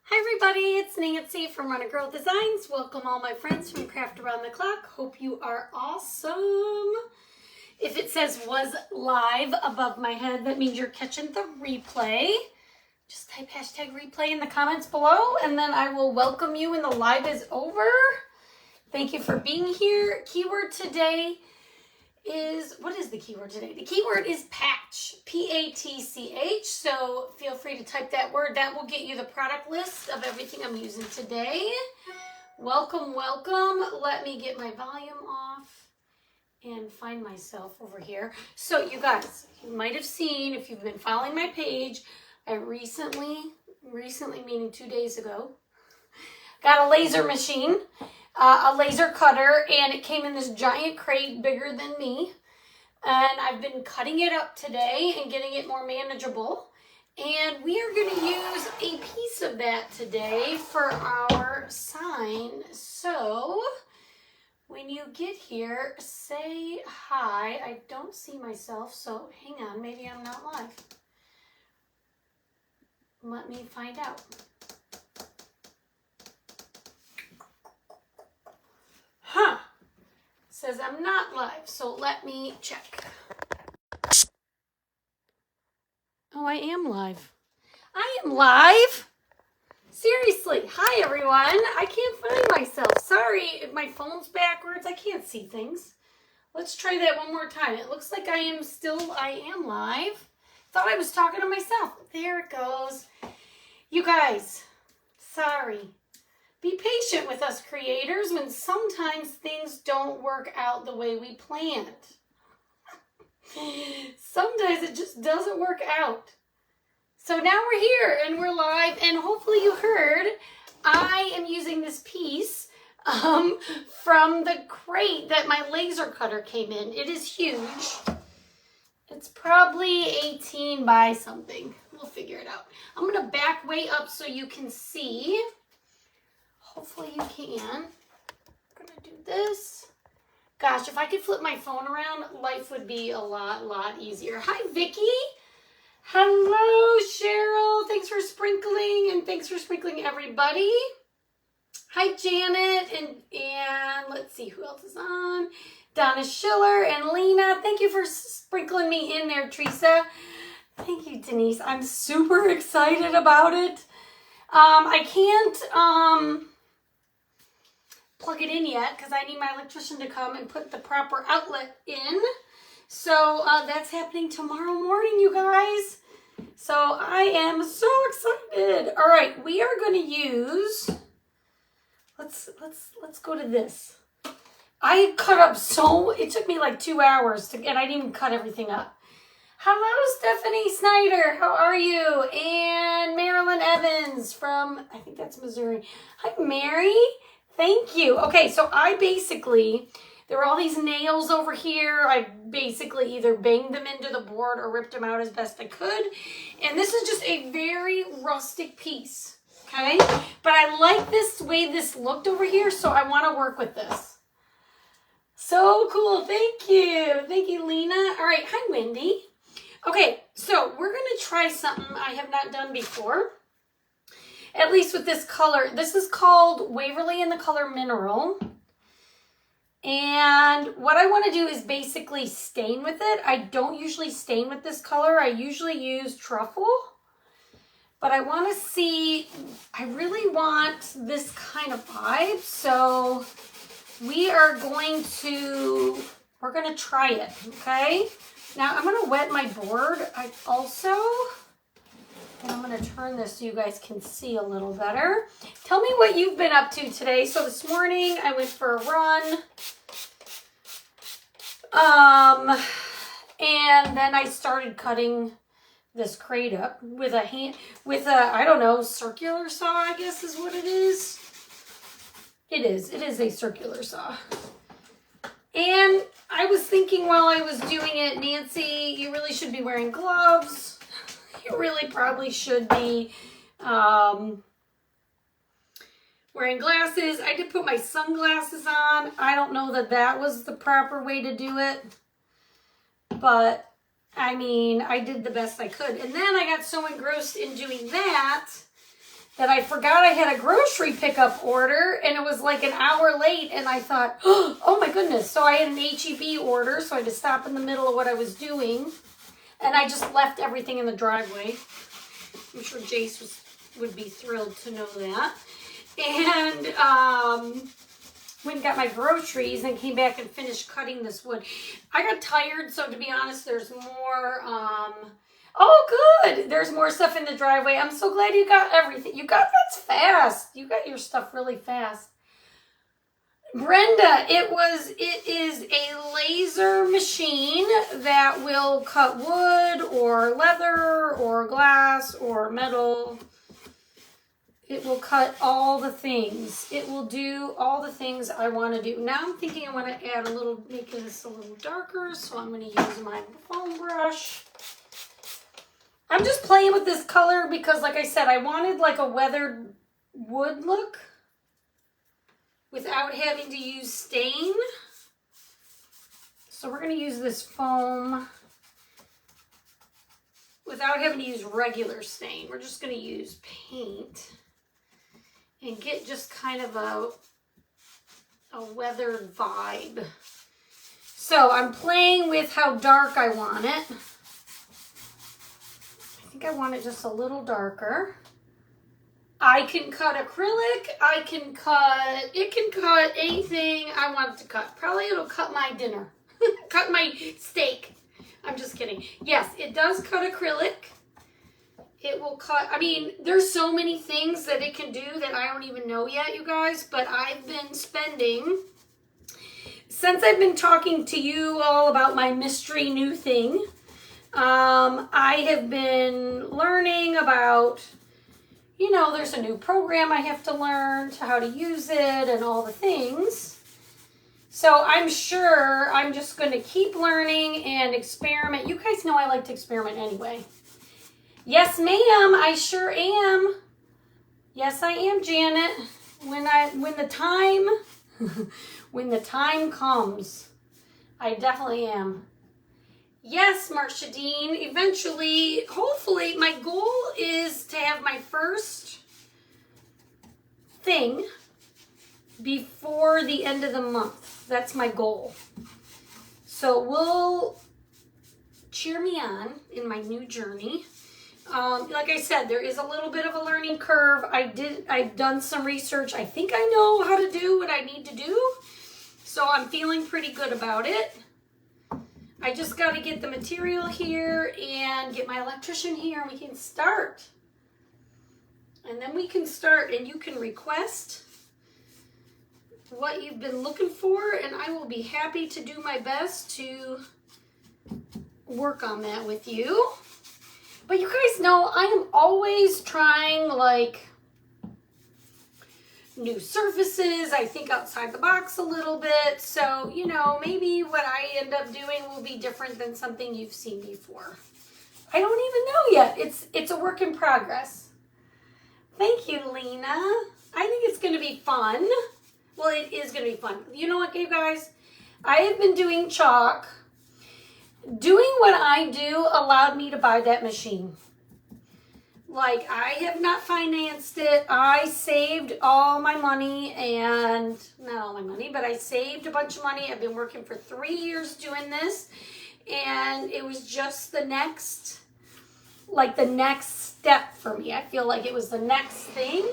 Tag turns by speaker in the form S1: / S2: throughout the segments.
S1: Hi everybody, it's Nancy from Run a Girl Designs. Welcome all my friends from Craft Around the Clock. Hope you are awesome. If it says was live above my head, that means you're catching the replay. Just type hashtag replay in the comments below and then I will welcome you when the live is over. Thank you for being here. Keyword today is, what is the keyword today? The keyword is patch, P-A-T-C-H. So feel free to type that word. That will get you the product list of everything I'm using today. Welcome, welcome. Let me get my volume off and find myself over here. So you guys, you might have seen, if you've been following my page, I recently meaning 2 days ago, got a laser machine. A laser cutter, and it came in this giant crate bigger than me, and I've been cutting it up today and getting it more manageable, and we are going to use a piece of that today for our sign. So when you get here, say hi. I don't see myself, so hang on, maybe I'm not live. Let me find out. Huh, says I'm not live, so let me check. Oh, I am live. I am live? Seriously, hi everyone. I can't find myself. Sorry if my phone's backwards. I can't see things. Let's try that one more time. It looks like I am live. Thought I was talking to myself. There it goes. You guys, sorry. Be patient with us creators when sometimes things don't work out the way we planned. Sometimes it just doesn't work out. So now we're here and we're live, and hopefully you heard I am using this piece from the crate that my laser cutter came in. It is huge. It's probably 18 by something. We'll figure it out. I'm going to back way up so you can see. Hopefully you can. I'm gonna do this. Gosh, if I could flip my phone around, life would be a lot easier. Hi, Vicky. Hello, Cheryl. Thanks for sprinkling, and thanks for sprinkling everybody. Hi, Janet, and let's see who else is on. Donna Schiller and Lena. Thank you for sprinkling me in there, Teresa. Thank you, Denise. I'm super excited about it. I can't plug it in yet because I need my electrician to come and put the proper outlet in. So that's happening tomorrow morning, you guys. So I am so excited. All right, we are going to use, let's go to this. I cut up it took me like 2 hours and I didn't even cut everything up. Hello, Stephanie Snyder. How are you? And Marilyn Evans from, I think that's Missouri. Hi, Mary. Thank you. Okay, so there were all these nails over here. I basically either banged them into the board or ripped them out as best I could. And this is just a very rustic piece, okay? But I like this way this looked over here, so I want to work with this. So cool. Thank you. Thank you, Lena. All right. Hi, Wendy. Okay, so we're going to try something I have not done before. At least with this color. This is called Waverly in the color Mineral. And what I want to do is basically stain with it. I don't usually stain with this color. I usually use Truffle. But I want to see, I really want this kind of vibe. So we're going to try it, okay? Now I'm going to wet my board. And I'm going to turn this so you guys can see a little better. Tell me what you've been up to today. So this morning I went for a run. And then I started cutting this crate up with a I don't know, circular saw, I guess is what it is. It is a circular saw. And I was thinking while I was doing it, Nancy, you really should be wearing gloves. You really probably should be wearing glasses. I did put my sunglasses on. I don't know that was the proper way to do it. But, I mean, I did the best I could. And then I got so engrossed in doing that that I forgot I had a grocery pickup order, and it was like an hour late, and I thought, oh my goodness. So I had an HEB order, so I had to stop in the middle of what I was doing, and I just left everything in the driveway. I'm sure Jace would be thrilled to know that. And went and got my groceries and came back and finished cutting this wood. I got tired, so to be honest, there's more, oh, good. There's more stuff in the driveway. I'm so glad you got everything. That's fast. You got your stuff really fast. Brenda, it is a laser machine that will cut wood or leather or glass or metal. It will cut all the things. It will do all the things I want to do. Now I'm thinking I want to add make this a little darker, so I'm going to use my foam brush. I'm just playing with this color because, like I said, I wanted like a weathered wood look without having to use stain. So we're going to use this foam without having to use regular stain. We're just going to use paint and get just kind of a weathered vibe. So I'm playing with how dark I want it. I think I want it just a little darker. I can cut acrylic. It can cut anything I want it to cut. Probably it'll cut my dinner. Cut my steak. I'm just kidding. Yes, it does cut acrylic. It will cut, I mean, there's so many things that it can do that I don't even know yet, you guys, but I've been spending, since I've been talking to you all about my mystery new thing, I have been learning about, you know, there's a new program I have to learn how to use it and all the things. So I'm sure I'm just going to keep learning and experiment. You guys know I like to experiment anyway. Yes, ma'am, I sure am. Yes, I am, Janet. When the time comes, I definitely am. Yes, Marcia Dean. Eventually, hopefully, my goal is to have my first thing before the end of the month. That's my goal. So will cheer me on in my new journey. Like I said, there is a little bit of a learning curve. I've done some research. I think I know how to do what I need to do. So I'm feeling pretty good about it. I just got to get the material here and get my electrician here and we can start. And then we can start and you can request what you've been looking for and I will be happy to do my best to work on that with you. But you guys know I am always trying like new surfaces. I think outside the box a little bit. So, you know, maybe what I end up doing will be different than something you've seen before. I don't even know yet. It's a work in progress. Thank you, Lena. I think it's going to be fun. Well, it is going to be fun. You know what, you guys? I have been doing chalk. Doing what I do allowed me to buy that machine. Like, I have not financed it. I saved all my money and, not all my money, but I saved a bunch of money. I've been working for 3 years doing this. And it was just the next step for me. I feel like it was the next thing.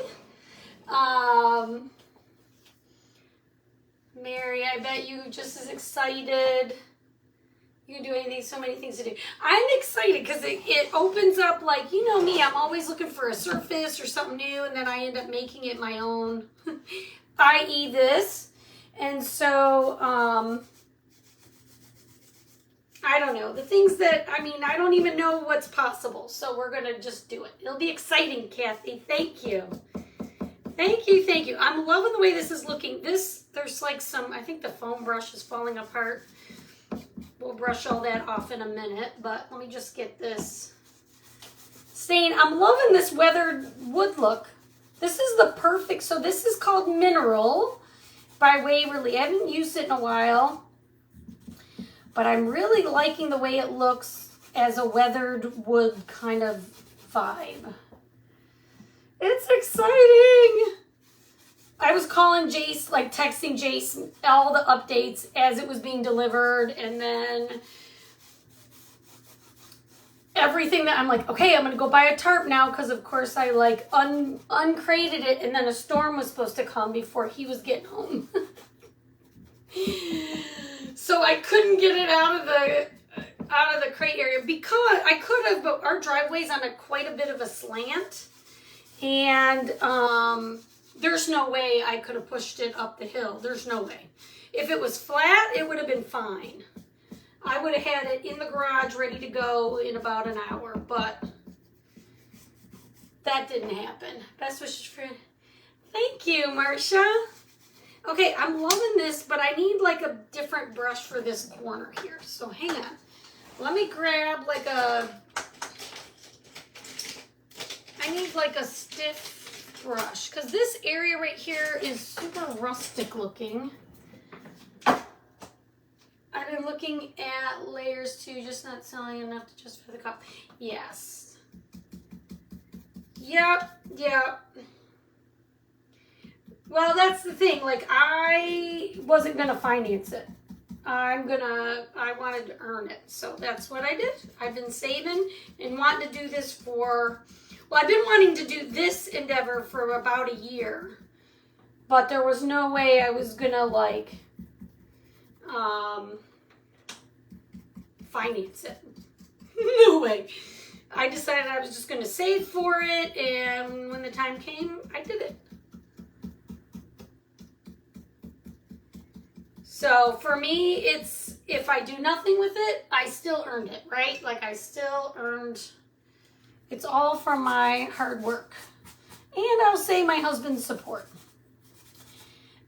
S1: Mary, I bet you just as excited. You can do anything, so many things to do. I'm excited because it opens up, like, you know me, I'm always looking for a surface or something new, and then I end up making it my own, i.e. this. And so, I don't know. The things that, I mean, I don't even know what's possible, so we're going to just do it. It'll be exciting, Kathy. Thank you. Thank you, thank you. I'm loving the way this is looking. There's like some, I think the foam brush is falling apart. We'll brush all that off in a minute, but let me just get this stain. I'm loving this weathered wood look. This is the perfect, so this is called Mineral by Waverly. I haven't used it in a while, but I'm really liking the way it looks as a weathered wood kind of vibe. It's exciting. I was calling Jace, like texting Jace all the updates as it was being delivered, and then everything that I'm like, okay, I'm gonna go buy a tarp now, because of course I like uncrated it, and then a storm was supposed to come before he was getting home. So I couldn't get it out of the crate area, because I could have, but our driveway's on quite a bit of a slant, and there's no way I could have pushed it up the hill. There's no way. If it was flat, it would have been fine. I would have had it in the garage ready to go in about an hour, but that didn't happen. Best wishes for... Thank you, Marcia. Okay, I'm loving this, but I need like a different brush for this corner here. So hang on. Let me grab like I need like a stiff brush, because this area right here is super rustic looking. I've been looking at layers too, just not selling enough to just for the cup. Yes. Yep. Well, that's the thing. Like, I wasn't going to finance it. I wanted to earn it. So that's what I did. I've been saving and wanting to do this for, well, I've been wanting to do this endeavor for about a year. But there was no way I was going to, like, finance it. No way. I decided I was just going to save for it, and when the time came, I did it. So for me, it's, if I do nothing with it, I still earned it, right? Like, I still earned, it's all from my hard work. And I'll say my husband's support.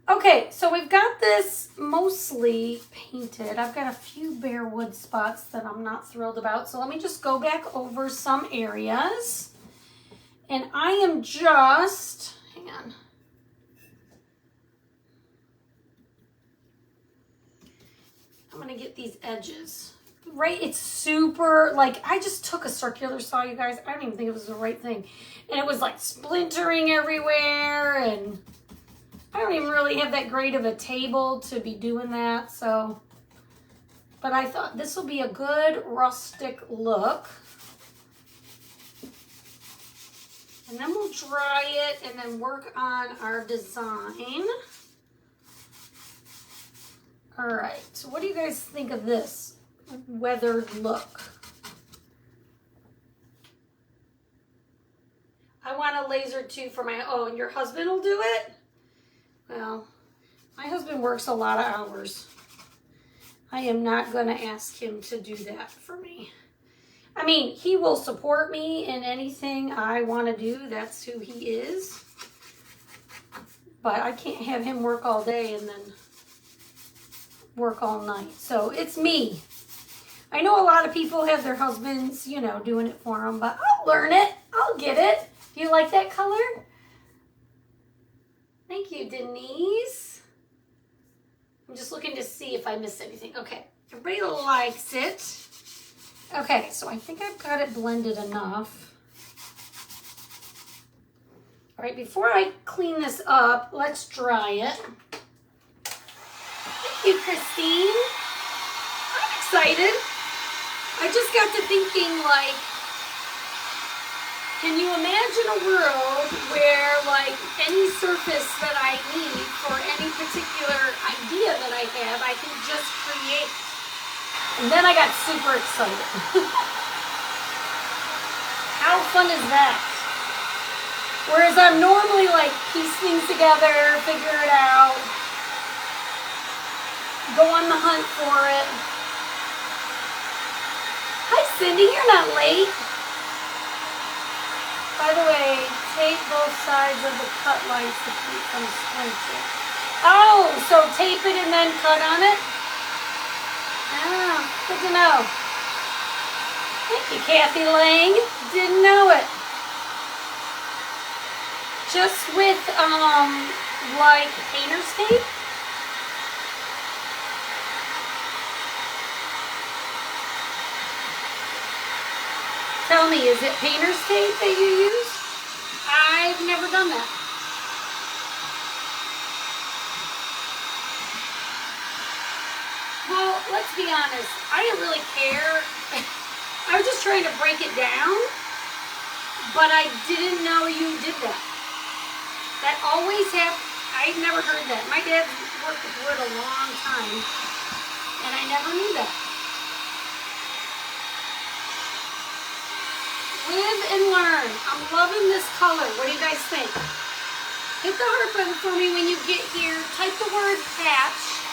S1: Okay, so we've got this mostly painted. I've got a few bare wood spots that I'm not thrilled about. So let me just go back over some areas. And I am just, hang on. I'm going to get these edges. Right, it's super, like, I just took a circular saw, you guys. I don't even think it was the right thing. And it was like splintering everywhere, and I don't even really have that great of a table to be doing that, so. But I thought this will be a good rustic look. And then we'll dry it and then work on our design. All right, so what do you guys think of this weathered look? I want a laser too for my, oh, and your husband will do it? Well, my husband works a lot of hours. I am not going to ask him to do that for me. I mean, he will support me in anything I want to do. That's who he is. But I can't have him work all day and then work all night. So it's me. I know a lot of people have their husbands, you know, doing it for them, but I'll learn it. I'll get it. Do you like that color? Thank you, Denise. I'm just looking to see if I missed anything. Okay, everybody likes it. Okay, so I think I've got it blended enough. All right, before I clean this up, let's dry it. Thank you, Christine. I'm excited. I just got to thinking, like, can you imagine a world where, like, any surface that I need for any particular idea that I have, I can just create? And then I got super excited. How fun is that? Whereas I'm normally, like, piece things together, figure it out, go on the hunt for it. Hi, Cindy, you're not late. By the way, tape both sides of the cut lines to keep from splinting. Oh, so tape it and then cut on it? Ah, good to know. Thank you, Kathy Lang. Didn't know it. Just with, like, painter's tape? Tell me, is it painter's tape that you use? I I've never done that. Well, let's be honest. I didn't really care. I was just trying to break it down, but I didn't know you did that. That always happened. I've never heard that. My dad worked with wood a long time, and I never knew that. Live and learn. I'm loving this color. What do you guys think? Hit the heart button for me when you get here. Type the word patch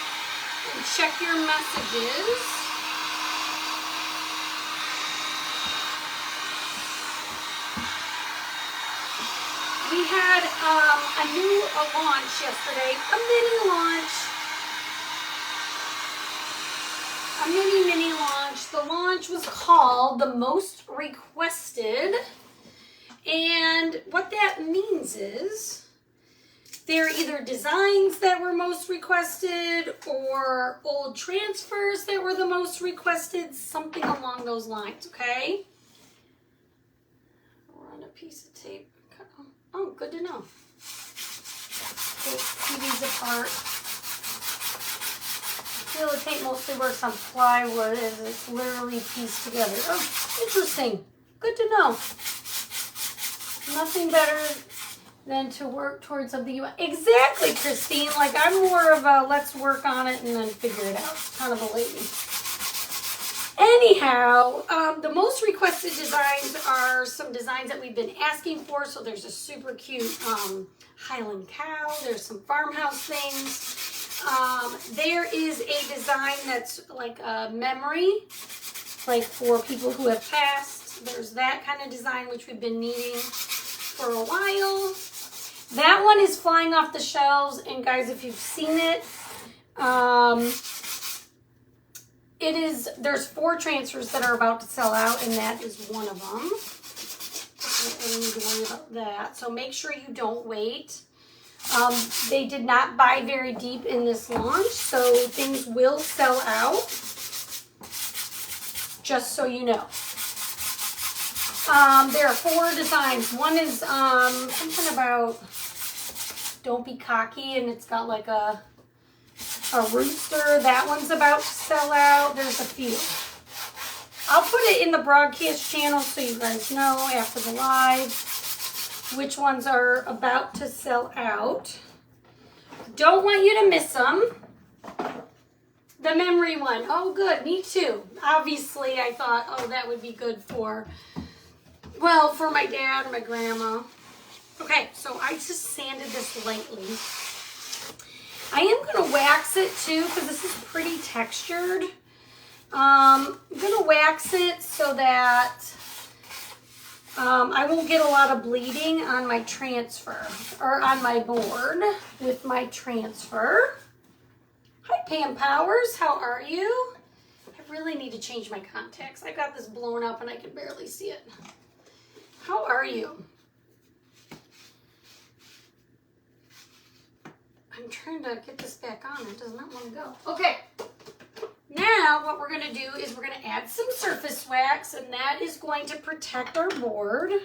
S1: and check your messages. We had a new launch yesterday, a mini launch. A mini launch. The launch was called the Most Requested. And what that means is they're either designs that were most requested or old transfers that were the most requested, something along those lines, okay? Run a piece of tape. Oh, good to know. Take these apart. The tape mostly works on plywood as it's literally pieced together. Oh, interesting. Good to know. Nothing better than to work towards something you want. Exactly, Christine. Like, I'm more of a let's work on it and then figure it out kind of a lady. Anyhow, the most requested designs are some designs that we've been asking for. So there's a super cute Highland cow. There's some farmhouse things. There is a design that's like a memory, like for people who have passed. There's that kind of design, which we've been needing for a while. That one is flying off the shelves. And guys, if you've seen it, there's 4 transfers that are about to sell out, and that is one of them. I don't need to worry about that. So make sure you don't wait. They did not buy very deep in this launch, so things will sell out, just so you know. There are 4 designs. One is something about don't be cocky, and it's got like a rooster. That one's about to sell out. There's a few. I'll put it in the broadcast channel so you guys know after the live which ones are about to sell out. Don't want you to miss them. The memory one. Oh, good. Me too. Obviously, I thought, oh, that would be good for, well, for my dad or my grandma. Okay, so I just sanded this lightly. I am going to wax it too because this is pretty textured. I'm going to wax it so that I won't get a lot of bleeding on my transfer or on my board with my transfer. Hi, Pam Powers. How are you? I really need to change my contacts. I got this blown up and I can barely see it. How are you? I'm trying to get this back on. It does not want to go. Okay. Now what we're going to do is we're going to add some surface wax, and that is going to protect our board. I'm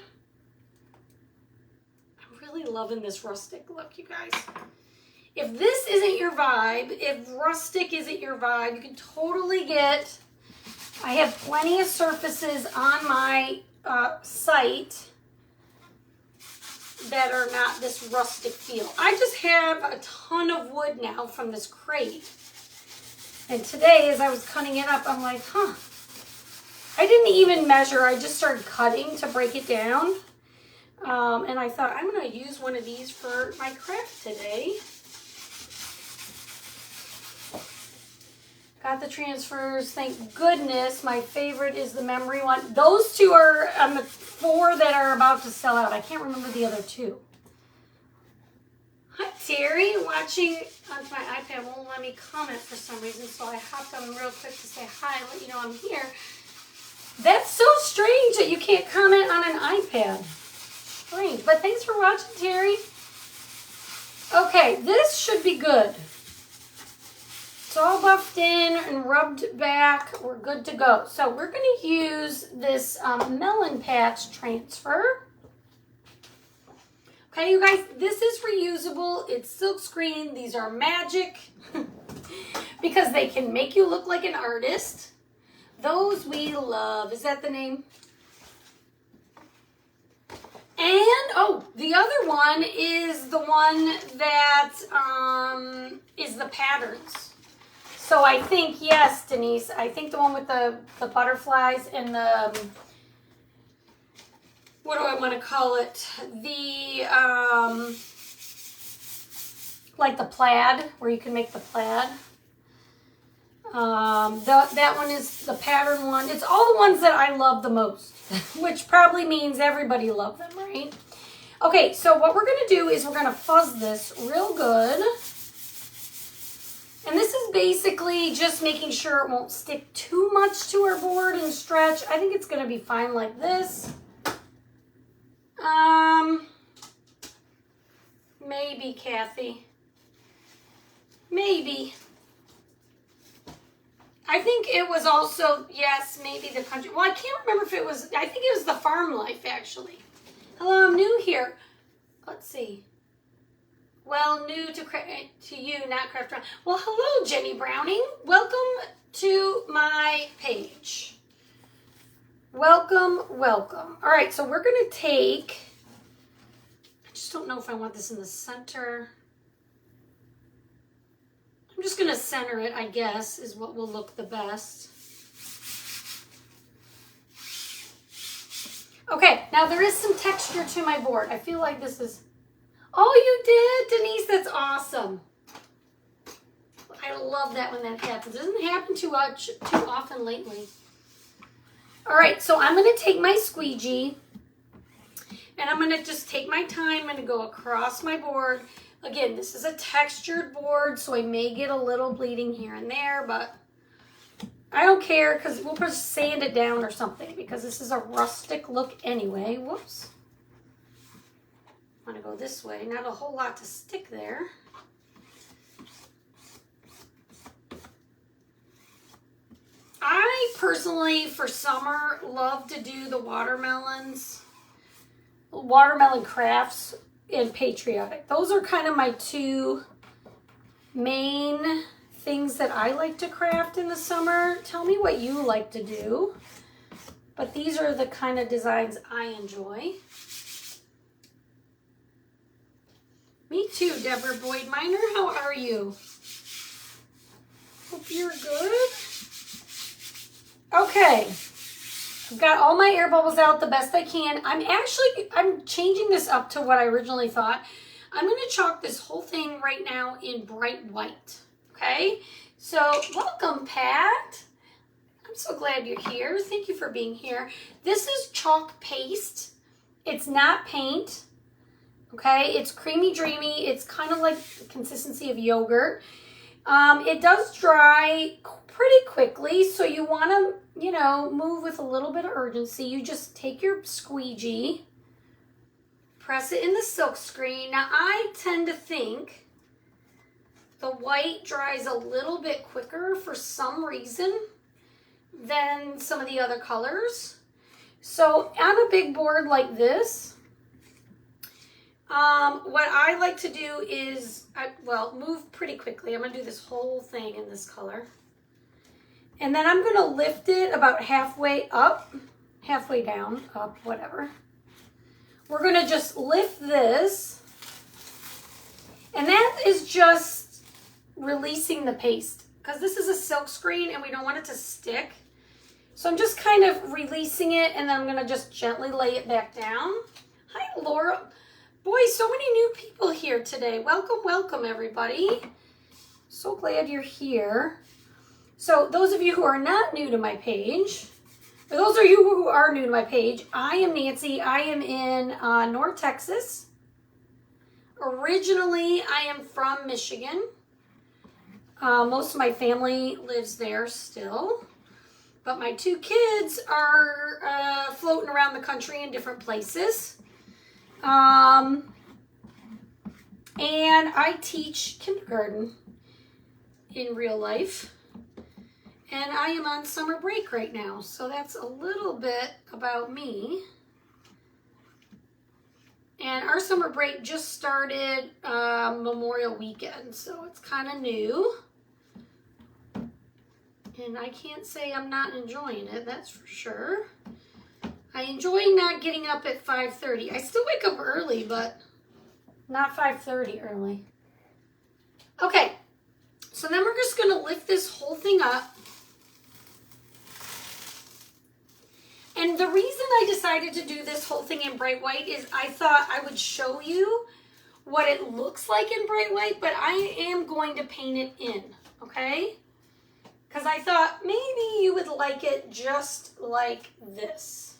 S1: really loving this rustic look, you guys. If this isn't your vibe, if rustic isn't your vibe, you can totally get, I have plenty of surfaces on my site that are not this rustic feel. I just have a ton of wood now from this crate. And today, as I was cutting it up, I'm like, huh. I didn't even measure. I just started cutting to break it down. And I thought, I'm going to use one of these for my craft today. Got the transfers. Thank goodness. My favorite is the memory one. Those 2 are the 4 that are about to sell out. I can't remember the other 2. Hi, Terry. Watching on my iPad won't let me comment for some reason, so I hopped on real quick to say hi and let you know I'm here. That's so strange that you can't comment on an iPad. Strange. But thanks for watching, Terry. Okay, this should be good. It's all buffed in and rubbed back. We're good to go. So we're going to use this Melon Patch transfer. Okay, you guys, this is reusable. It's silkscreen. These are magic because they can make you look like an artist. Those we love. Is that the name? And, oh, the other one is the one that is the patterns. So I think, yes, Denise, I think the one with the butterflies and the, what do I want to call it? The, like the plaid, where you can make the plaid. That one is the pattern one. It's all the ones that I love the most, which probably means everybody loves them, right? Okay, so what we're going to do is we're going to fuzz this real good. And this is basically just making sure it won't stick too much to our board and stretch. I think it's going to be fine like this. Maybe, Kathy. Maybe. I think it was also, yes, maybe the country. Well, I can't remember if it was, I think it was the farm life, actually. Hello, I'm new here. Let's see. Well, new to you, not craft. Well, hello, Jenny Browning. Welcome to my page. Welcome, welcome. All right, so we're going to take, I just don't know if I want this in the center. I'm just going to center it, I guess, is what will look the best. Okay, now there is some texture to my board. I feel like this is, oh, you did, Denise, that's awesome. I love that when that happens. It doesn't happen too often lately. All right, so I'm going to take my squeegee, and I'm going to just take my time. I'm going to go across my board. Again, this is a textured board, so I may get a little bleeding here and there, but I don't care because we'll just sand it down or something because this is a rustic look anyway. Whoops. I'm going to go this way. Not a whole lot to stick there. I personally, for summer, love to do the watermelon crafts and patriotic. Those are kind of my two main things that I like to craft in the summer. Tell me what you like to do. But these are the kind of designs I enjoy. Me too, Deborah Boyd Miner. How are you? Hope you're good. Okay. I've got all my air bubbles out the best I can. I'm changing this up to what I originally thought. I'm going to chalk this whole thing right now in bright white. Okay? So, welcome, Pat. I'm so glad you're here. Thank you for being here. This is chalk paste. It's not paint. Okay? It's creamy dreamy. It's kind of like the consistency of yogurt. It does dry pretty quickly, so you want to, move with a little bit of urgency. You just take your squeegee, press it in the silk screen. Now, I tend to think the white dries a little bit quicker for some reason than some of the other colors. So, on a big board like this, what I like to do is, move pretty quickly. I'm going to do this whole thing in this color. And then I'm going to lift it about halfway up, halfway down, up, whatever. We're going to just lift this. And that is just releasing the paste. Because this is a silk screen and we don't want it to stick. So I'm just kind of releasing it and then I'm going to just gently lay it back down. Hi, Laura. Boy, so many new people here today. Welcome, welcome, everybody. So glad you're here. So those of you who are not new to my page, for those of you who are new to my page, I am Nancy. I am in North Texas. Originally, I am from Michigan. Most of my family lives there still. But my two kids are floating around the country in different places. And I teach kindergarten in real life. And I am on summer break right now. So that's a little bit about me. And our summer break just started Memorial Weekend, so it's kind of new. And I can't say I'm not enjoying it, that's for sure. I enjoy not getting up at 5:30. I still wake up early, but not 5:30 early. Okay, so then we're just going to lift this whole thing up. And the reason I decided to do this whole thing in bright white is I thought I would show you what it looks like in bright white, but I am going to paint it in, okay? Because I thought maybe you would like it just like this.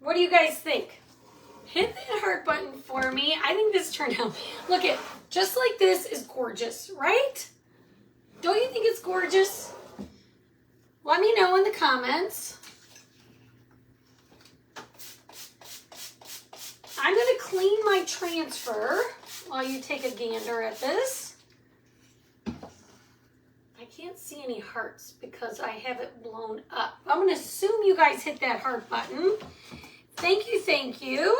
S1: What do you guys think? Hit that heart button for me. I think this turned out, look at, just like this is gorgeous, right? Don't you think it's gorgeous? Let me know in the comments. I'm going to clean my transfer while you take a gander at this. I can't see any hearts because I have it blown up. I'm going to assume you guys hit that heart button. Thank you, thank you.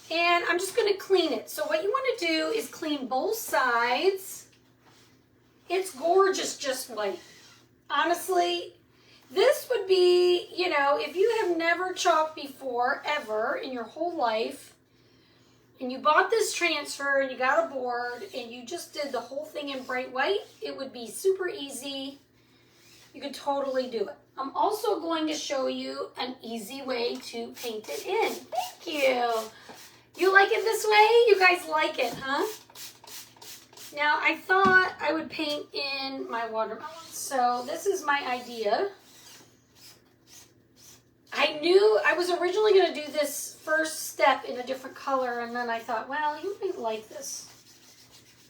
S1: And I'm just going to clean it. So what you want to do is clean both sides. It's gorgeous just white. Honestly, this would be, you know, if you have never chalked before, ever, in your whole life, and you bought this transfer and you got a board and you just did the whole thing in bright white, it would be super easy. You could totally do it. I'm also going to show you an easy way to paint it in. Thank you. You like it this way? You guys like it, huh? Now, I thought I would paint in my watermelon. So this is my idea. I knew I was originally going to do this first step in a different color, and then I thought, well, you might like this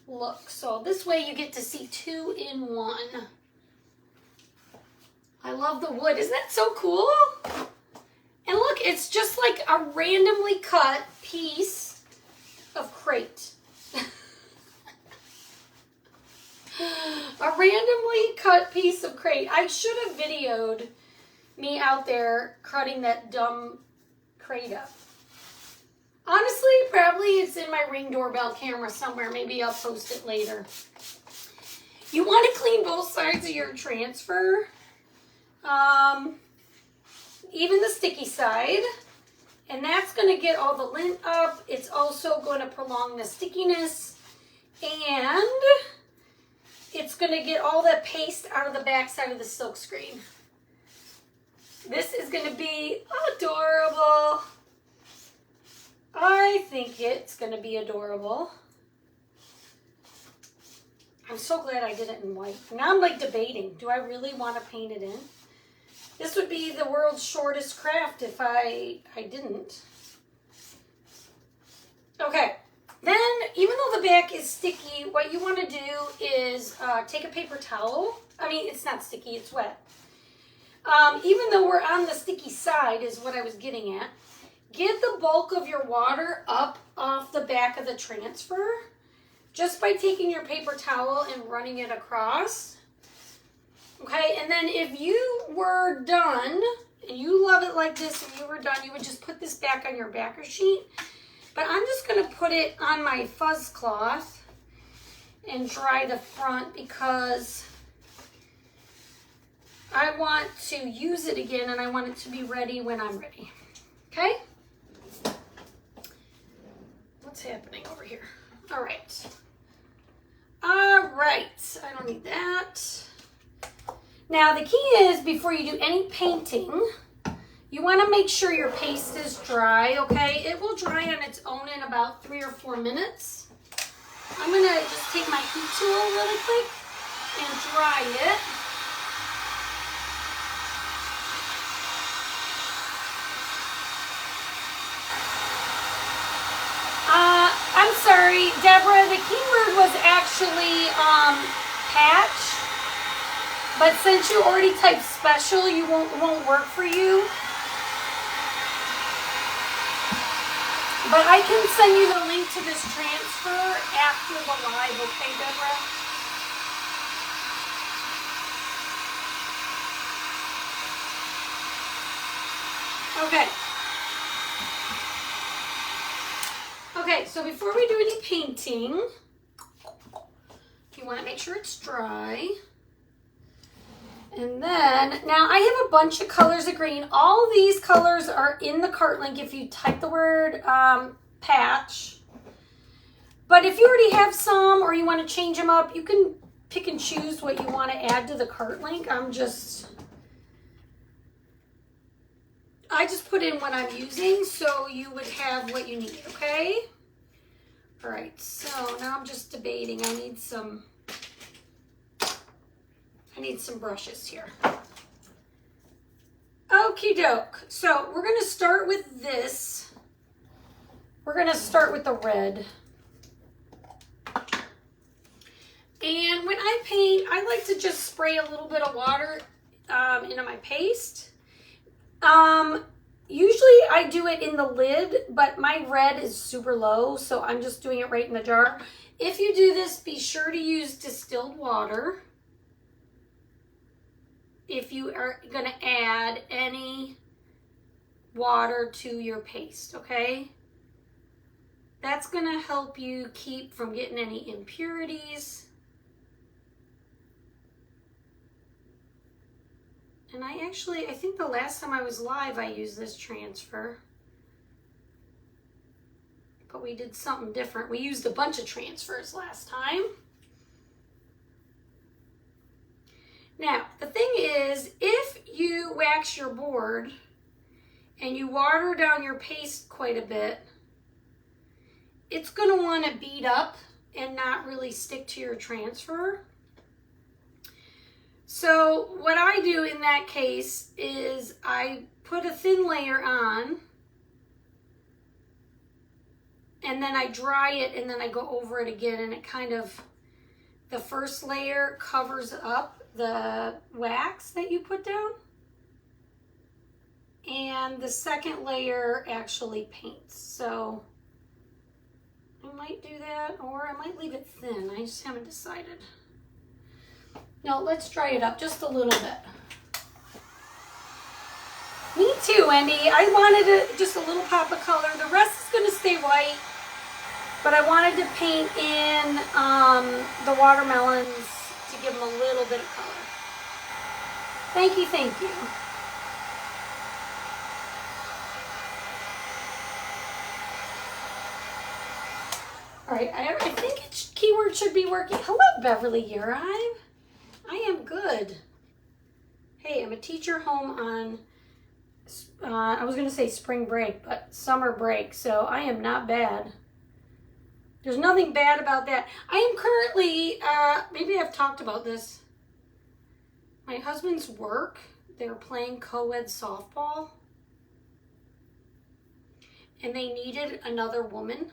S1: look. So this way you get to see 2 in 1. I love the wood. Isn't that so cool? And look, it's just like a randomly cut piece of crate. A randomly cut piece of crate. I should have videoed me out there cutting that dumb crate up. Honestly, probably it's in my Ring doorbell camera somewhere. Maybe I'll post it later. You want to clean both sides of your transfer. Even the sticky side. And that's going to get all the lint up. It's also going to prolong the stickiness. And it's going to get all that paste out of the back side of the silk screen. This is going to be adorable. I think it's going to be adorable. I'm so glad I did it in white. Now I'm like debating. Do I really want to paint it in? This would be the world's shortest craft if I didn't. Okay. Then, even though the back is sticky, what you want to do is take a paper towel. I mean, it's not sticky, it's wet. Even though we're on the sticky side is what I was getting at. Get the bulk of your water up off the back of the transfer just by taking your paper towel and running it across. Okay, and then if you were done, and you love it like this, and you were done, you would just put this back on your backer sheet. But I'm just going to put it on my fuzz cloth and dry the front because I want to use it again and I want it to be ready when I'm ready. Okay? What's happening over here? All right. All right. I don't need that. Now the key is before you do any painting, you want to make sure your paste is dry, okay? It will dry on its own in about 3 or 4 minutes. I'm going to just take my heat tool really quick and dry it. I'm sorry, Deborah, the keyword was actually patch. But since you already typed special, it won't work for you. But I can send you the link to this transfer after the live, okay, Deborah? Okay. Okay, so before we do any painting, you want to make sure it's dry. And then, now I have a bunch of colors of green. All of these colors are in the cart link if you type the word patch. But if you already have some or you want to change them up, you can pick and choose what you want to add to the cart link. I just put in what I'm using so you would have what you need, okay? All right, so now I'm just debating. I need some brushes here. Okie doke. So we're gonna start with this. We're gonna start with the red. And when I paint, I like to just spray a little bit of water into my paste. Usually I do it in the lid, but my red is super low, so I'm just doing it right in the jar. If you do this, be sure to use distilled water if you are going to add any water to your paste, okay? That's going to help you keep from getting any impurities. And I think the last time I was live, I used this transfer. But we did something different. We used a bunch of transfers last time. Now, the thing is, if you wax your board and you water down your paste quite a bit, it's going to want to bead up and not really stick to your transfer. So what I do in that case is I put a thin layer on and then I dry it and then I go over it again, and it kind of, the first layer covers up the wax that you put down and the second layer actually paints. So I might do that, or I might leave it thin. I just haven't decided. No, let's dry it up just a little bit. Me too, Wendy. I wanted just a little pop of color. The rest is going to stay white, but I wanted to paint in the watermelons to give them a little bit of color. Thank you, thank you. All right, I think keyword should be working. Hello, Beverly Uribe. I am good. Hey, I'm a teacher home on, I was going to say spring break, but summer break, so I am not bad. There's nothing bad about that. I am currently, maybe I've talked about this. My husband's work, they're playing co-ed softball, and they needed another woman,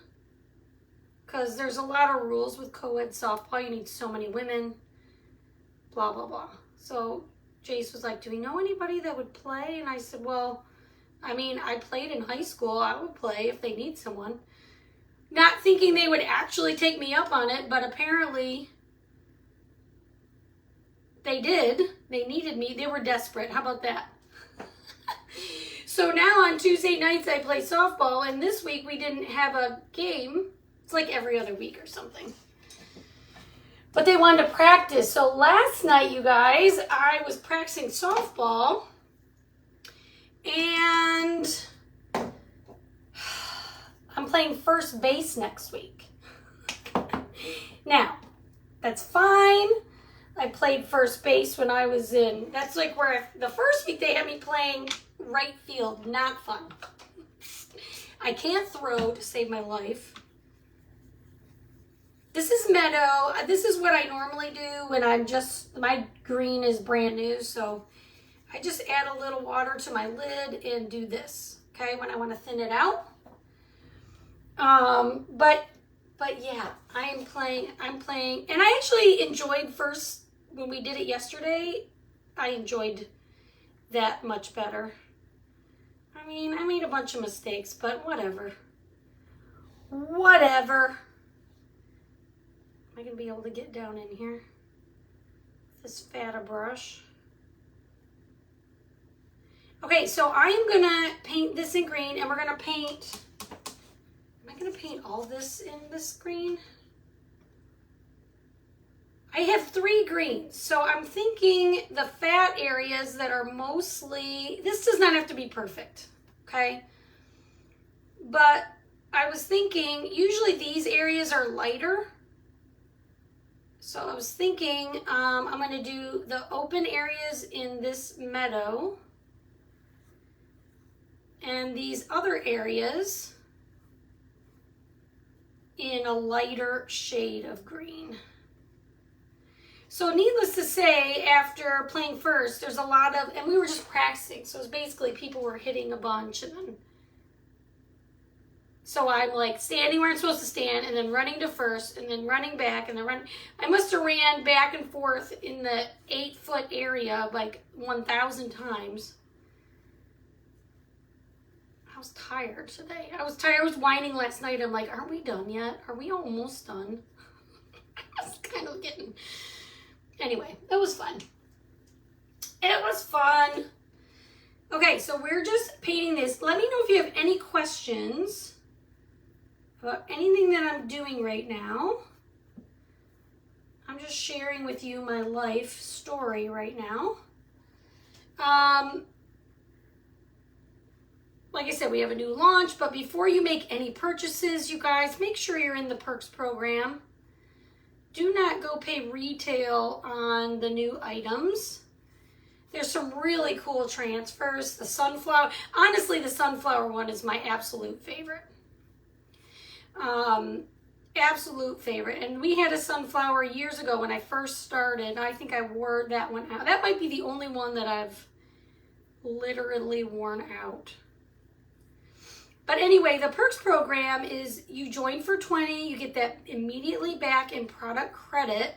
S1: because there's a lot of rules with co-ed softball. You need so many women. Blah, blah, blah. So Jace was like, do we know anybody that would play? And I said, well, I mean, I played in high school. I would play if they need someone. Not thinking they would actually take me up on it, but apparently they did. They needed me. They were desperate. How about that? So now on Tuesday nights I play softball, and this week we didn't have a game. It's like every other week or something. But they wanted to practice. So last night, you guys, I was practicing softball. And I'm playing first base next week. Now, that's fine. I played first base when I was in, that's like where the first week they had me playing right field. Not fun. I can't throw to save my life. This is meadow. This is what I normally do when my green is brand new. So I just add a little water to my lid and do this, okay, when I want to thin it out. But yeah, I'm playing, and I actually enjoyed when we did it yesterday, I enjoyed that much better. I mean, I made a bunch of mistakes, but whatever. Whatever. Am I going to be able to get down in here? This fatter brush. Okay, so I'm going to paint this in green, and we're going to paint, am I going to paint all all this in this green? I have 3 greens, so I'm thinking the fat areas that are mostly, this does not have to be perfect, okay? But I was thinking, usually these areas are lighter. So I was thinking I'm gonna do the open areas in this meadow and these other areas in a lighter shade of green. So needless to say, after playing first, there's a lot of, and we were just practicing. So it was basically people were hitting a bunch and then, so I'm like standing where I'm supposed to stand and then running to first and then running back and then running. I must have ran back and forth in the 8-foot area like 1,000 times. I was tired today. I was tired. I was whining last night. I'm like, aren't we done yet? Are we almost done? I was kind of getting... Anyway, it was fun. It was fun. Okay, so we're just painting this. Let me know if you have any questions about anything that I'm doing right now. I'm just sharing with you my life story right now. Like I said, we have a new launch, but before you make any purchases, you guys, make sure you're in the Perks program. Do not go pay retail on the new items. There's some really cool transfers. The sunflower, honestly, the sunflower one is my absolute favorite. Absolute favorite. And we had a sunflower years ago when I first started. I think I wore that one out. That might be the only one that I've literally worn out. But anyway, the Perks program is you join for $20, you get that immediately back in product credit.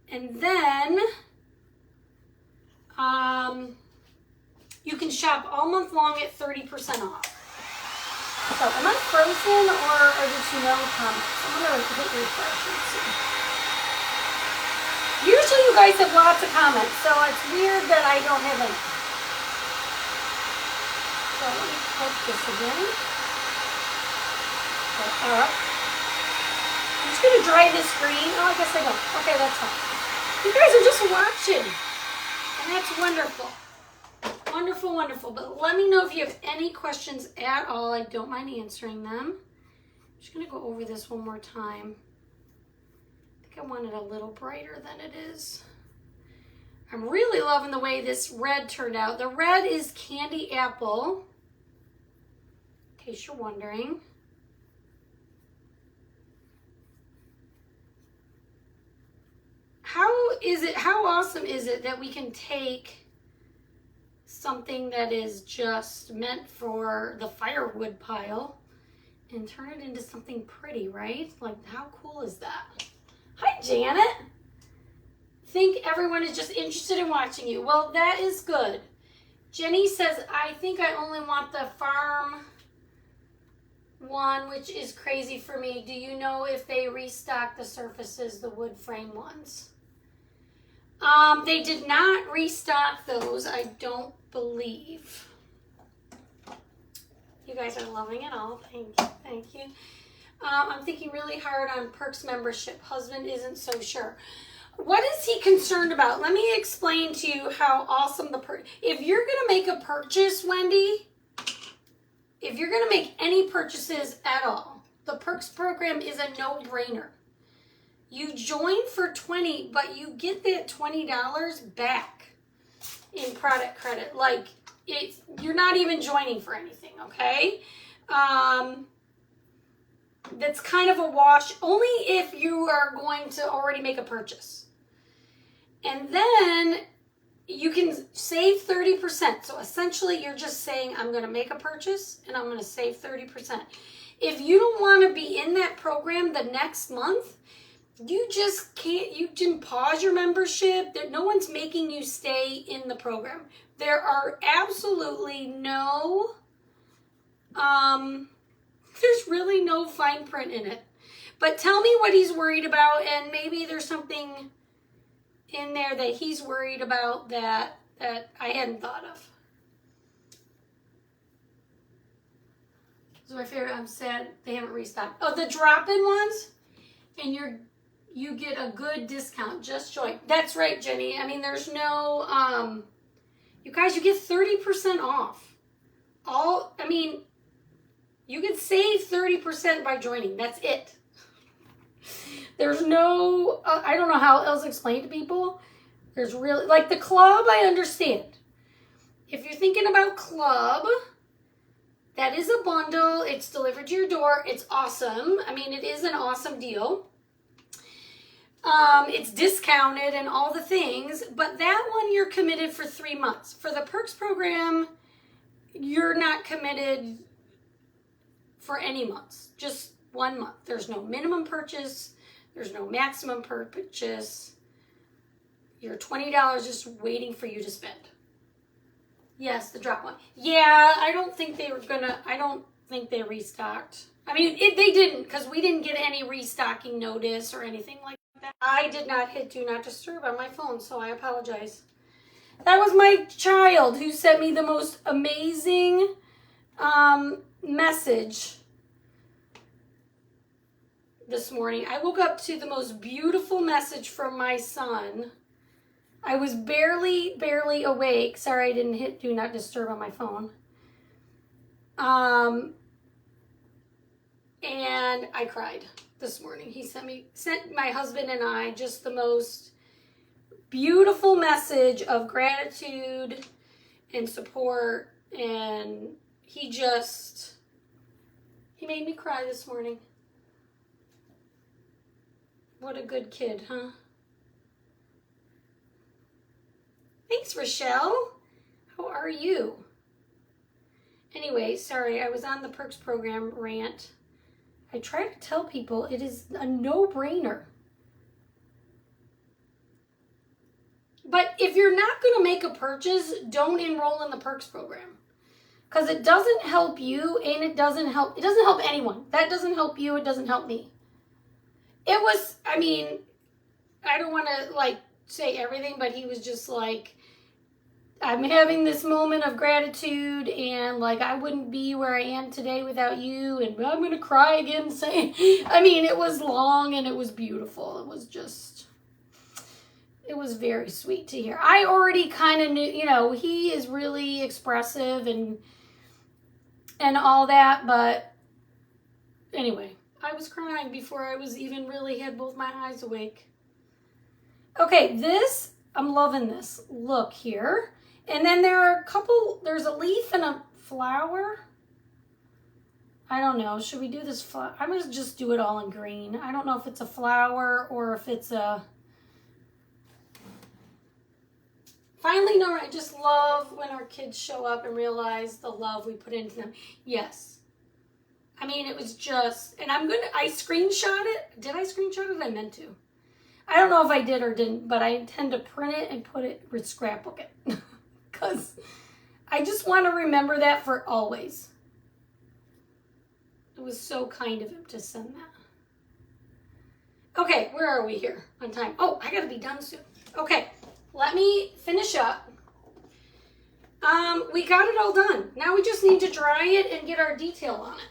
S1: And then you can shop all month long at 30% off. So am I frozen or are there 2 no comments? I'm going to hit refresh and see. Usually you guys have lots of comments, so it's weird that I don't have any. So let me click this again. Go up. I'm just going to dry this green. Oh, I guess I don't. Okay, that's fine. You guys are just watching. And that's wonderful. Wonderful, wonderful. But let me know if you have any questions at all. I don't mind answering them. I'm just going to go over this one more time. I think I want it a little brighter than it is. I'm really loving the way this red turned out. The red is candy apple, in case you're wondering. How awesome is it that we can take something that is just meant for the firewood pile and turn it into something pretty, right? Like, how cool is that? Hi, Janet. Think everyone is just interested in watching you. Well, that is good. Jenny says, I think I only want the farm one, which is crazy for me. Do you know if they restock the surfaces, the wood frame ones? They did not restock those, I don't believe. You guys are loving it all. Thank you. Thank you. I'm thinking really hard on Perks membership. Husband isn't so sure. What is he concerned about? Let me explain to you how awesome if you're going to make a purchase, Wendy, if you're going to make any purchases at all, the Perks program is a no-brainer. You join for $20, but you get that $20 back in product credit. Like, you're not even joining for anything, okay? That's kind of a wash, only if you are going to already make a purchase. And then you can save 30%. So essentially, you're just saying, I'm going to make a purchase, and I'm going to save 30%. If you don't want to be in that program the next month, you just can't, you can pause your membership. No one's making you stay in the program. There are absolutely no, there's really no fine print in it. But tell me what he's worried about, and maybe there's something in there that he's worried about that I hadn't thought of. This is my favorite. I'm sad they haven't restocked. Oh, the drop-in ones, and you get a good discount. Just join. That's right, Jenny. I mean, there's no you guys, you get 30% off. I mean, you could save 30% by joining. That's it. There's no, I don't know how else to explain to people. There's really, like the club, I understand. If you're thinking about club, that is a bundle. It's delivered to your door. It's awesome. I mean, it is an awesome deal. It's discounted and all the things, but that one you're committed for 3 months. For the Perks program, you're not committed for any months, just 1 month. There's no minimum purchase. There's no maximum purchase. Your $20 just waiting for you to spend. Yes, the drop one. Yeah, I don't think they restocked. I mean, they didn't, because we didn't get any restocking notice or anything like that. I did not hit Do Not Disturb on my phone, so I apologize. That was my child who sent me the most amazing message this morning. I woke up to the most beautiful message from my son. I was barely awake. Sorry I didn't hit Do Not Disturb on my phone. And I cried this morning. He sent my husband and I just the most beautiful message of gratitude and support, and he made me cry this morning. What a good kid, huh? Thanks, Rochelle. How are you? Anyway, sorry, I was on the Perks program rant. I try to tell people it is a no-brainer. But if you're not going to make a purchase, don't enroll in the Perks program. Because it doesn't help you, and it doesn't help anyone. That doesn't help you, it doesn't help me. It was, I mean, I don't want to, like, say everything, but he was just like, I'm having this moment of gratitude, and, like, I wouldn't be where I am today without you, and I'm going to cry again saying, I mean, it was long, and it was beautiful. It was just, it was very sweet to hear. I already kind of knew, you know, he is really expressive and all that, but anyway, I was crying before I was even really had both my eyes awake. Okay, this, I'm loving this look here. And then there's a leaf and a flower. I don't know, should we do this flower? I'm going to just do it all in green. I don't know if it's a flower or if it's a... Finally, no, I just love when our kids show up and realize the love we put into them. Yes. I mean, it was just, and I screenshot it. Did I screenshot it? I meant to. I don't know if I did or didn't, but I intend to print it and put it, scrapbook it. Because I just want to remember that for always. It was so kind of him to send that. Okay, where are we here on time? Oh, I got to be done soon. Okay, let me finish up. We got it all done. Now we just need to dry it and get our detail on it.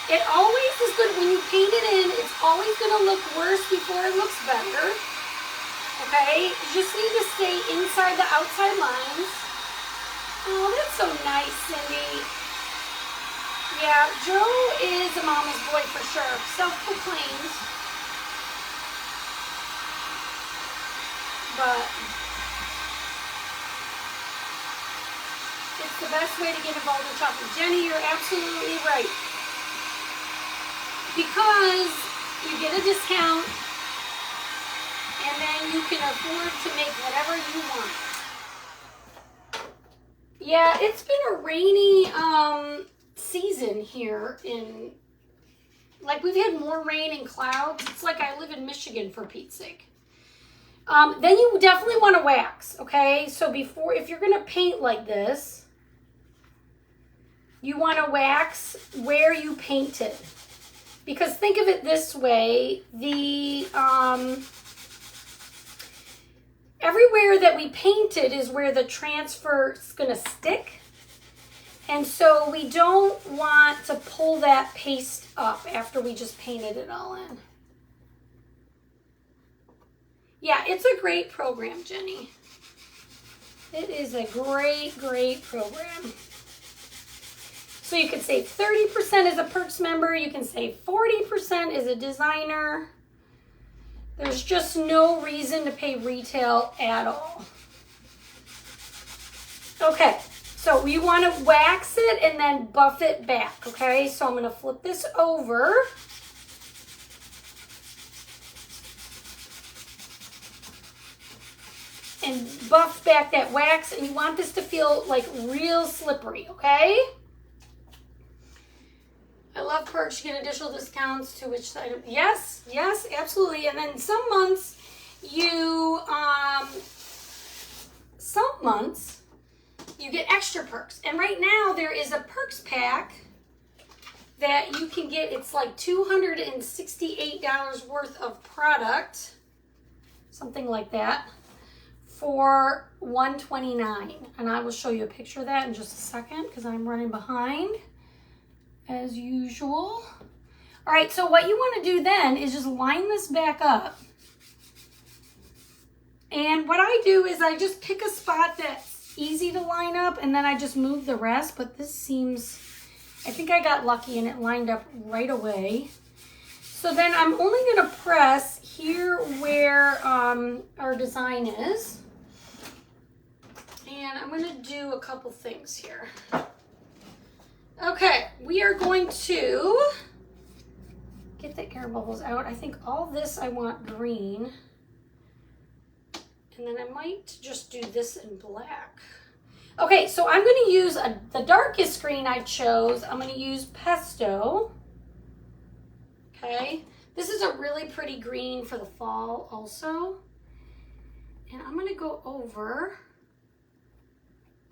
S1: It always is good when you paint it in. It's always going to look worse before it looks better. Okay? You just need to stay inside the outside lines. Oh, that's so nice, Cindy. Yeah, Joe is a mama's boy for sure. Self-proclaimed. But it's the best way to get involved in shopping. Jenny, you're absolutely right. Because you get a discount and then you can afford to make whatever you want. Yeah, it's been a rainy season here in, like, we've had more rain and clouds. It's like I live in Michigan, for Pete's sake. Then you definitely want to wax, okay? So if you're going to paint like this, you want to wax where you painted. Because think of it this way, everywhere that we painted is where the transfer is going to stick. And so we don't want to pull that paste up after we just painted it all in. Yeah, it's a great program, Jenny. It is a great, great program. So you can save 30% as a Perks member. You can save 40% as a designer. There's just no reason to pay retail at all. Okay, so you want to wax it and then buff it back, okay? So I'm going to flip this over. And buff back that wax, and you want this to feel like real slippery, okay? I love Perks. You get additional discounts to which side of, yes, yes, absolutely. And then some months you get extra perks. And right now there is a Perks pack that you can get. It's like $268 worth of product, something like that, for $129. And I will show you a picture of that in just a second because I'm running behind as usual. All right, so what you want to do then is just line this back up. And what I do is I just pick a spot that's easy to line up, and then I just move the rest. But this seems, I think I got lucky and it lined up right away. So then I'm only going to press here where our design is. And I'm going to do a couple things here. Okay, we are going to get the air bubbles out. I think all this I want green. And then I might just do this in black. Okay, so I'm going to use the darkest green I chose. I'm going to use Pesto. Okay, this is a really pretty green for the fall also. And I'm going to go over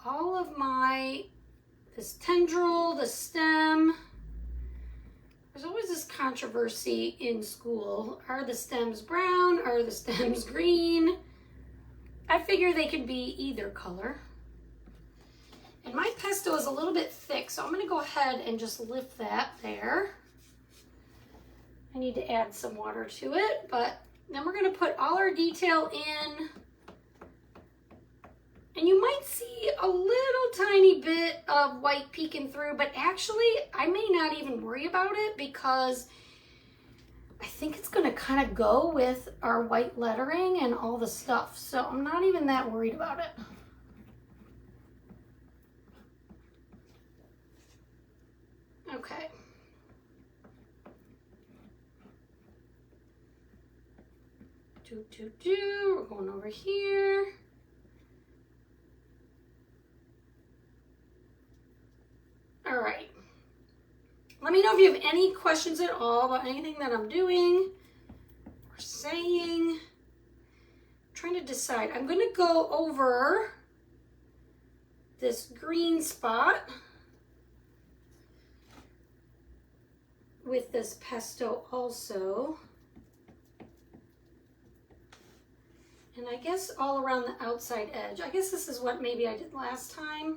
S1: all of this tendril, the stem. There's always this controversy in school. Are the stems brown? Are the stems green? I figure they could be either color. And my pesto is a little bit thick, so I'm going to go ahead and just lift that there. I need to add some water to it, but then we're going to put all our detail in. And you might see a little tiny bit of white peeking through, but actually I may not even worry about it because I think it's going to kind of go with our white lettering and all the stuff. So I'm not even that worried about it. Okay. We're going over here. All right. Let me know if you have any questions at all about anything that I'm doing or saying. I'm trying to decide. I'm going to go over this green spot with this pesto also. And I guess all around the outside edge. I guess this is what maybe I did last time.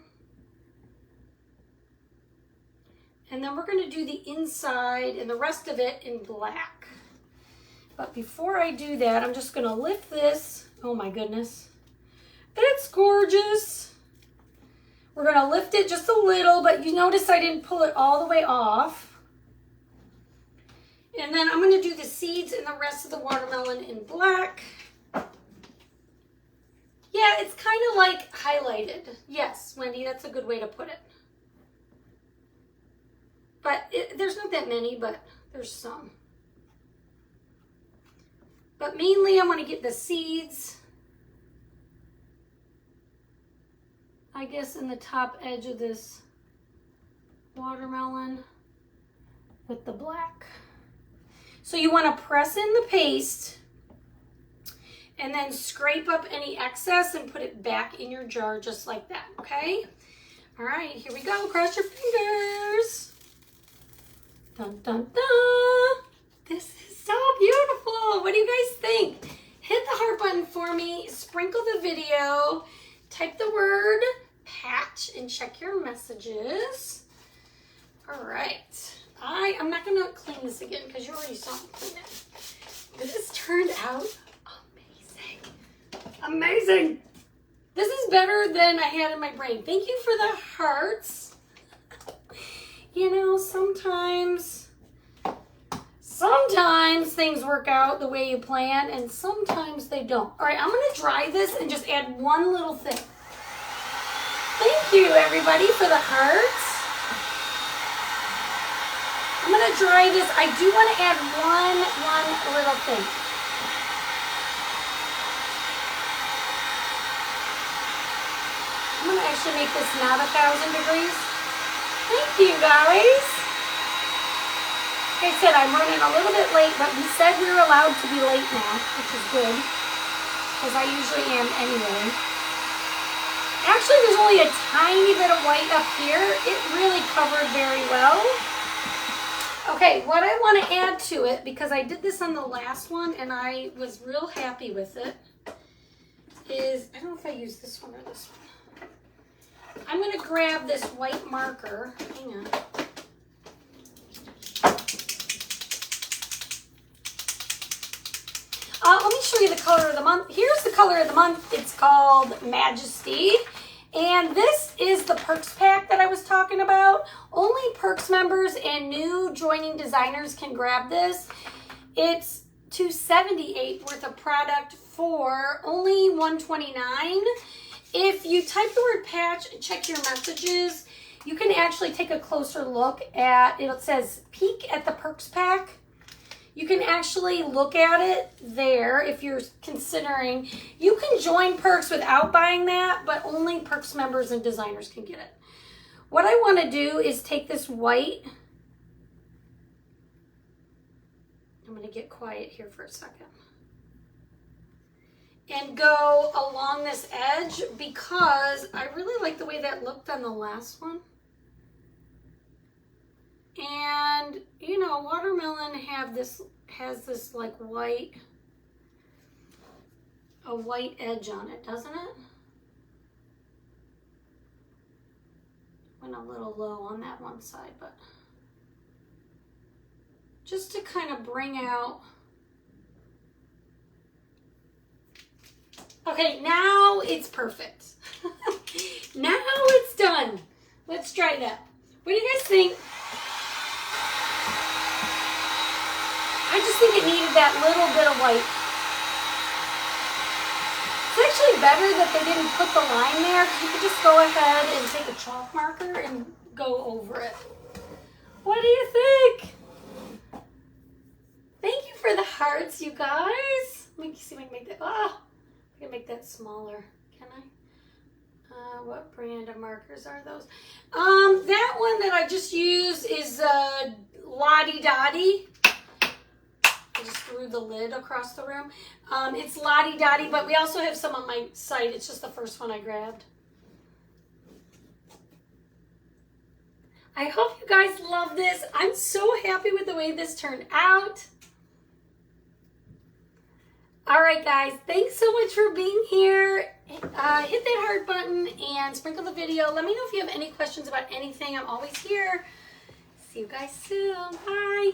S1: And then we're going to do the inside and the rest of it in black. But before I do that, I'm just going to lift this. Oh my goodness. That's gorgeous. We're going to lift it just a little, but you notice I didn't pull it all the way off. And then I'm going to do the seeds and the rest of the watermelon in black. Yeah, it's kind of like highlighted. Yes, Wendy, that's a good way to put it. But there's not that many, but there's some. But mainly I want to get the seeds, I guess, in the top edge of this watermelon with the black. So you want to press in the paste and then scrape up any excess and put it back in your jar just like that, okay? All right, here we go. Cross your fingers. Dun, dun, dun. This is so beautiful. What do you guys think? Hit the heart button for me. Sprinkle the video. Type the word Patch and check your messages. All right. I'm not going to clean this again because you already saw me clean it. This turned out amazing. Amazing. This is better than I had in my brain. Thank you for the hearts. You know, sometimes things work out the way you plan and sometimes they don't. All right, I'm going to dry this and just add one little thing. Thank you, everybody, for the hearts. I'm going to dry this. I do want to add one little thing. I'm going to actually make this not 1,000 degrees. Thank you, guys. Like I said, I'm running a little bit late, but we said we were allowed to be late now, which is good, because I usually am anyway. Actually, there's only a tiny bit of white up here. It really covered very well. Okay, what I want to add to it, because I did this on the last one and I was real happy with it, is, I don't know if I use this one or this one. I'm going to grab this white marker. Hang on. Let me show you the color of the month. Here's the color of the month. It's called Majesty. And this is the Perks pack that I was talking about. Only Perks members and new joining designers can grab this. It's $278 worth of product for only $129. If you type the word patch and check your messages, you can actually take a closer look at, it says peek at the Perks pack. You can actually look at it there if you're considering. You can join Perks without buying that, but only Perks members and designers can get it. What I want to do is take this white. I'm going to get quiet here for a second. And go along this edge because I really like the way that looked on the last one. And, you know, watermelon has this like a white edge on it, doesn't it? Went a little low on that one side, but just to kind of bring out. Okay, now it's perfect. Now it's done. Let's try that. What do you guys think? I just think it needed that little bit of white. It's actually better that they didn't put the line there. You could just go ahead and take a chalk marker and go over it. What do you think? Thank you for the hearts, you guys. Let me see if I can make that. Oh, I can make that smaller. Can I? What brand of markers are those? That one that I just used is Lottie Dottie. I just threw the lid across the room. It's Lottie Dottie, but we also have some on my site. It's just the first one I grabbed. I hope you guys love this. I'm so happy with the way this turned out. All right, guys. Thanks so much for being here. Hit that heart button and sprinkle the video. Let me know if you have any questions about anything. I'm always here. See you guys soon. Bye.